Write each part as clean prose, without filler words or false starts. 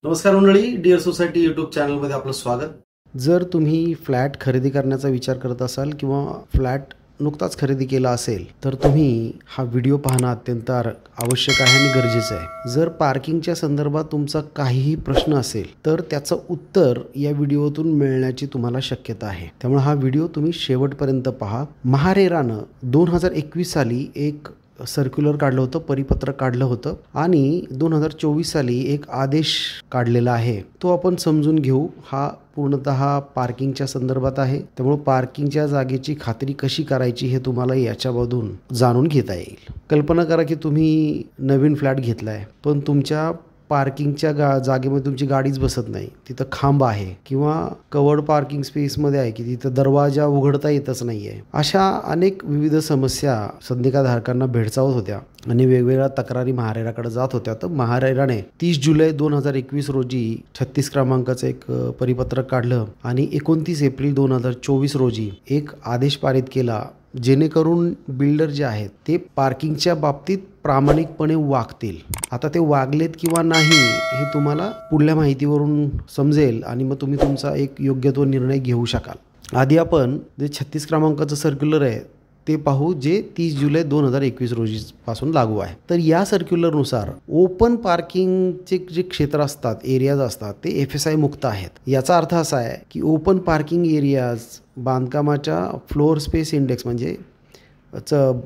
नमस्कार मंडळी, dear society YouTube चॅनलमध्ये आपलं स्वागत. जर तुम्ही फ्लॅट खरेदी करण्याचा विचार करत असाल किंवा फ्लॅट नुकताच खरेदी केला असेल तर तुम्ही हा व्हिडिओ पाहणं अत्यंत आवश्यक आहे आणि गरजेचं आहे. जर पार्किंगच्या संदर्भात तुमचा काहीही प्रश्न असेल तर त्याचं उत्तर या व्हिडिओतून मिळण्याची तुम्हाला शक्यता आहे. त्यामुळे हा व्हिडिओ तुम्ही शेवटपर्यंत पहा. महारेरानं 2021 साली एक सर्क्युलर काढलं होतं, परिपत्रक काढलं होतं आणि 2024 साली एक आदेश काढलेला आहे. तो आपण समजून घेऊ. हा पूर्णतः पार्किंगच्या संदर्भात आहे. त्यामुळे पार्किंगच्या जागेची खात्री कशी करायची हे तुम्हाला याच्यामधून जाणून घेता येईल. कल्पना करा की तुम्ही नवीन फ्लॅट घेतलाय पण तुमच्या पार्किंगच्या जागेमध्ये तुमची गाडीच बसत नाही. तिथं खांब आहे किंवा कवर्ड पार्किंग स्पेसमध्ये आहे की तिथं दरवाजा उघडता येतच नाही आहे. अशा अनेक विविध समस्या संधिकाधारकांना भेडसावत होत्या आणि वेगवेगळ्या तक्रारी महारेराकडे जात होत्या. तर महारेराने 30 जुलै 2021 रोजी 36 क्रमांकाचं एक परिपत्रक काढलं आणि 29 एप्रिल 2024 रोजी एक आदेश पारित केला जेणेकरून बिल्डर जे आहेत ते पार्किंगच्या बाबतीत प्रामाणिकपणे वागतील. आता ते वागलेत किंवा नाही हे तुम्हाला पुढल्या माहितीवरून समजेल आणि मग तुम्ही तुमचा एक योग्य तो निर्णय घेऊ शकाल. आधी आपण जे 36 क्रमांकाचं सर्क्युलर आहे ते पाहू जे 30 जुलै 2021 रोजीपासून लागू आहे. तर या सर्क्युलरनुसार ओपन पार्किंगचे जे क्षेत्र असतात, एरियाज असतात ते FSI मुक्त आहेत. याचा अर्थ असा आहे की ओपन पार्किंग एरियाज बांधकामाच्या फ्लोअर स्पेस इंडेक्स म्हणजे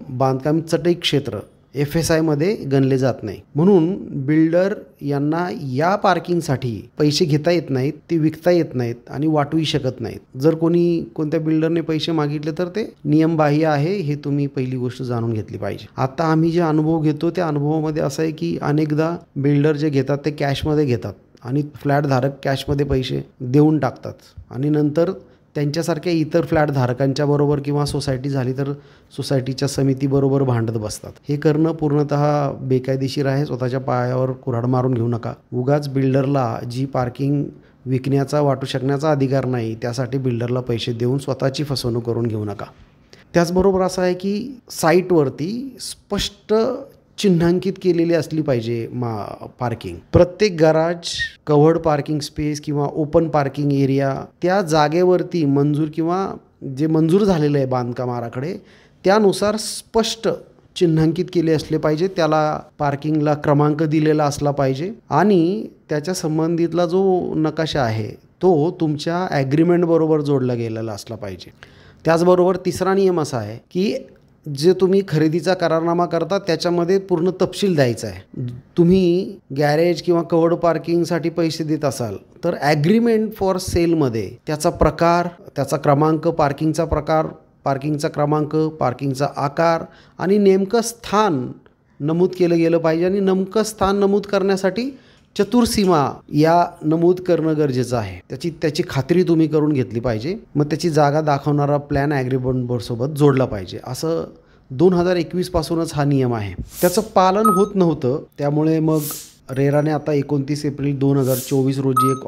बांधकाम चटई क्षेत्र FSI मध्ये गणले जात नाही. म्हणून बिल्डर यांना या पार्किंगसाठी पैसे घेता येत नाहीत, ते विकता येत नाहीत आणि वाटूही शकत नाहीत. जर कोणत्या बिल्डरने पैसे मागितले तर ते नियमबाह्य आहे हे तुम्ही पहिली गोष्ट जाणून घेतली पाहिजे. आता आम्ही जे अनुभव घेतो त्या अनुभवामध्ये असं आहे की अनेकदा बिल्डर जे घेतात ते कॅशमध्ये घेतात आणि फ्लॅट धारक कॅशमध्ये पैसे देऊन टाकतात आणि नंतर त्यांच्यासारख्या इतर फ्लॅट धारकांच्या बरोबर किंवा सोसायटी झाली तर सोसायटीच्या समितीबरोबर भांडत बसतात. हे करणं पूर्णतः बेकायदेशीर आहे. स्वतःच्या पायावर कुऱ्हाड मारून घेऊ नका. उगाच बिल्डरला जी पार्किंग विकण्याचा वाटू शकण्याचा अधिकार नाही त्यासाठी बिल्डरला पैसे देऊन स्वतःची फसवणूक करून घेऊ नका. त्याचबरोबर असं आहे की साईटवरती स्पष्ट चिन्हांकित केलेली असली पाहिजे पार्किंग. प्रत्येक गराज, कव्हर्ड पार्किंग स्पेस किंवा ओपन पार्किंग एरिया त्या जागेवरती जे मंजूर झालेलं आहे बांधकामाकडे त्यानुसार स्पष्ट चिन्हांकित केले असले पाहिजे. त्याला पार्किंगला क्रमांक दिलेला असला पाहिजे आणि त्याच्या संबंधितला जो नकाशा आहे तो तुमच्या ॲग्रीमेंट बरोबर जोडला गेलेला असला पाहिजे. त्याचबरोबर तिसरा नियम असा आहे की जे तुम्ही खरेदीचा करारनामा करता त्याच्यामध्ये पूर्ण तपशील द्यायचा आहे. तुम्ही गॅरेज किंवा कवर्ड पार्किंगसाठी पैसे देत असाल तर ॲग्रीमेंट फॉर सेलमध्ये त्याचा प्रकार, त्याचा क्रमांक, पार्किंगचा प्रकार, पार्किंगचा क्रमांक, पार्किंगचा आकार आणि नेमकं स्थान नमूद केलं गेलं पाहिजे. आणि नेमकं स्थान नमूद करण्यासाठी चतुर्सीमा या नमूद करणं गरजेचं आहे. त्याची खात्री तुम्ही करून घेतली पाहिजे. मग त्याची जागा दाखवणारा प्लॅन ॲग्रीमेंट बोर्डसोबत जोडला पाहिजे. असं 2021 पासूनच हा नियम आहे. त्याचं पालन होत नव्हतं. त्यामुळे मग रेराने आता 29 एप्रिल 2024 रोजी एक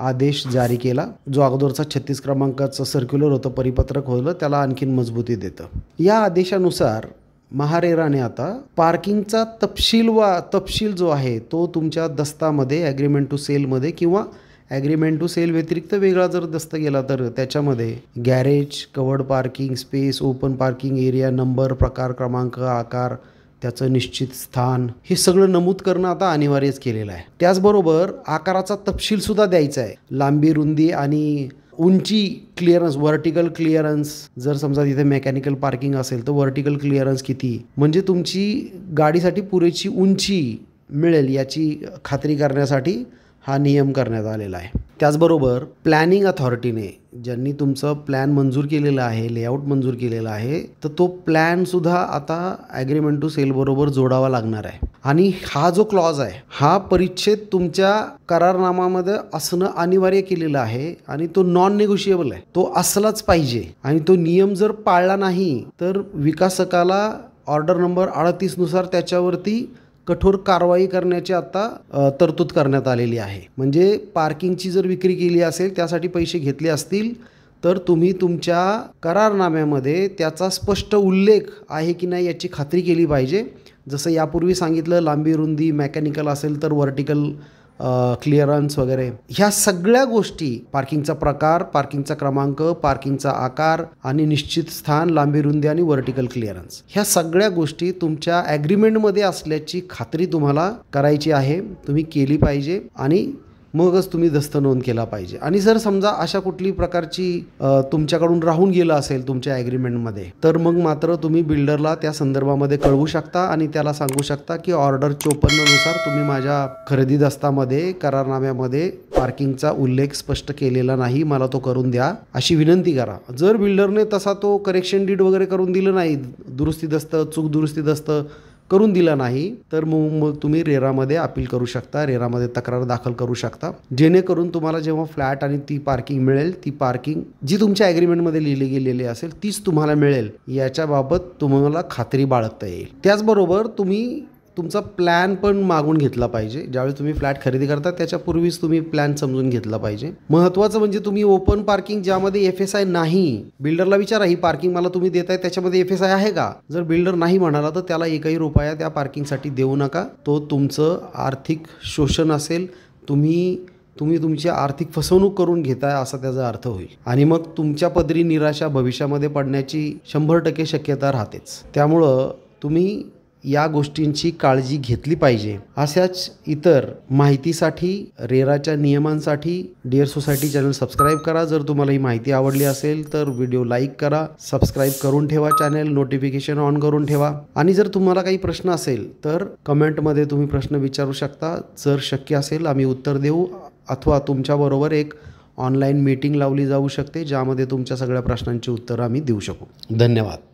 आदेश जारी केला जो अगोदरचा 36 क्रमांकाचं सर्क्युलर होतं, परिपत्रक होतं, त्याला आणखीन मजबूती देतं. या आदेशानुसार महारेराने आता पार्किंगचा तपशील जो आहे तो तुमच्या दस्तामध्ये ॲग्रीमेंट टू सेलमध्ये किंवा ॲग्रीमेंट टू सेल व्यतिरिक्त वेगळा जर दस्त गेला तर त्याच्यामध्ये garage, covered parking space, open parking area, number, प्रकार, क्रमांक, आकार, त्याचं निश्चित स्थान हे सगळं नमूद करणं आता अनिवार्यच केलेलं आहे. त्याचबरोबर आकाराचा तपशीलसुद्धा द्यायचा आहे. लांबी, रुंदी आणि उंची क्लिअरन्स, व्हर्टिकल क्लिअरन्स. जर समजा तिथे मेकॅनिकल पार्किंग असेल तर व्हर्टिकल क्लिअरन्स किती, म्हणजे तुमची गाडीसाठी पुरेची उंची मिळेल याची खात्री करण्यासाठी हा नियम करण्यात आलेला आहे. त्याचबरोबर प्लॅनिंग अथॉरिटीने ज्यांनी तुमचं प्लॅन मंजूर केलेलं आहे, लेआउट मंजूर केलेला आहे, तर तो प्लॅनसुद्धा आता ॲग्रीमेंट टू सेलबरोबर जोडावा लागणार आहे. आणि हा जो क्लॉज आहे हा परिच्छेद तुमच्या करारनामामध्ये असणं अनिवार्य केलेलं आहे आणि तो नॉन निगोशिएबल आहे. तो असलाच पाहिजे आणि तो नियम जर पाळला नाही तर विकासकाला ऑर्डर नंबर 38 नुसार त्याच्यावरती कठोर कारवाई करण्याची आता तरतूद करण्यात आलेली आहे. म्हणजे पार्किंगची जर विक्री केली असेल, त्यासाठी पैसे घेतले असतील तर तुम्ही तुमच्या करारनाम्यामध्ये त्याचा स्पष्ट उल्लेख आहे की नाही याची खात्री केली पाहिजे. जसं यापूर्वी सांगितलं, लांबी रुंदी मेकॅनिकल असेल तर व्हर्टिकल क्लिअरन्स वगैरे ह्या सगळ्या गोष्टी, पार्किंगचा प्रकार, पार्किंगचा क्रमांक, पार्किंगचा आकार आणि निश्चित स्थान, लांबी रुंदी आणि व्हर्टिकल क्लिअरन्स, ह्या सगळ्या गोष्टी तुमच्या ॲग्रीमेंटमध्ये असल्याची खात्री तुम्हाला करायची आहे, तुम्ही केली पाहिजे आणि मगच तुम्ही दस्त नोंद केला पाहिजे. आणि जर समजा अशा कुठली प्रकारची तुमच्याकडून राहून गेलं असेल तुमच्या ॲग्रीमेंटमध्ये, तर मग मात्र तुम्ही बिल्डरला त्या संदर्भामध्ये कळवू शकता आणि त्याला सांगू शकता की ऑर्डर 54 नुसार तुम्ही माझ्या खरेदी दस्तामध्ये, करारनाम्यामध्ये पार्किंगचा उल्लेख स्पष्ट केलेला नाही, मला तो करून द्या अशी विनंती करा. जर बिल्डरने तसा तो करेक्शन डीड वगैरे करून दिलं नाही, दुरुस्ती दस्त, चूक दुरुस्ती दस्त करून दिला नाही, तर मग तुम्ही रेरामध्ये अपील करू शकता, रेरामध्ये तक्रार दाखल करू शकता, जेणेकरून तुम्हाला जेव्हा फ्लॅट आणि ती पार्किंग मिळेल, ती पार्किंग जी तुमच्या ॲग्रीमेंटमध्ये लिहिली गेलेली असेल तीच तुम्हाला मिळेल याच्याबाबत तुम्हाला खात्री बाळगता येईल. त्याचबरोबर तुम्ही तुमचा प्लॅन पण मागून घेतला पाहिजे. ज्यावेळी तुम्ही फ्लॅट खरेदी करता त्याच्यापूर्वीच तुम्ही प्लॅन समजून घेतला पाहिजे. महत्त्वाचं म्हणजे तुम्ही ओपन पार्किंग ज्यामध्ये FSI नाही, बिल्डरला विचारा ही पार्किंग मला तुम्ही देताय त्याच्यामध्ये FSI आहे का. जर बिल्डर नाही म्हणाला तर त्याला एकही रुपया त्या पार्किंगसाठी देऊ नका. तो तुमचं आर्थिक शोषण असेल, तुम्ही तुमची आर्थिक फसवणूक करून घेताय असा त्याचा अर्थ होईल आणि मग तुमच्या पदरी निराशा भविष्यामध्ये पडण्याची 100% शक्यता राहतेच. त्यामुळं तुम्ही या गोष्टींची काळजी घेतली पाहिजे. अशाच इतर माहितीसाठी, रेराच्या नियमांसाठी डिअर सोसायटी चॅनल सबस्क्राईब करा. जर तुम्हाला ही माहिती आवडली असेल तर व्हिडिओ लाईक करा, सबस्क्राईब करून ठेवा, चॅनल नोटिफिकेशन ऑन करून ठेवा. आणि जर तुम्हाला काही प्रश्न असेल तर कमेंटमध्ये तुम्ही प्रश्न विचारू शकता. जर शक्य असेल आम्ही उत्तर देऊ, अथवा तुमच्याबरोबर एक ऑनलाईन मीटिंग लावली जाऊ शकते ज्यामध्ये तुमच्या सगळ्या प्रश्नांची उत्तरं आम्ही देऊ शकू. धन्यवाद.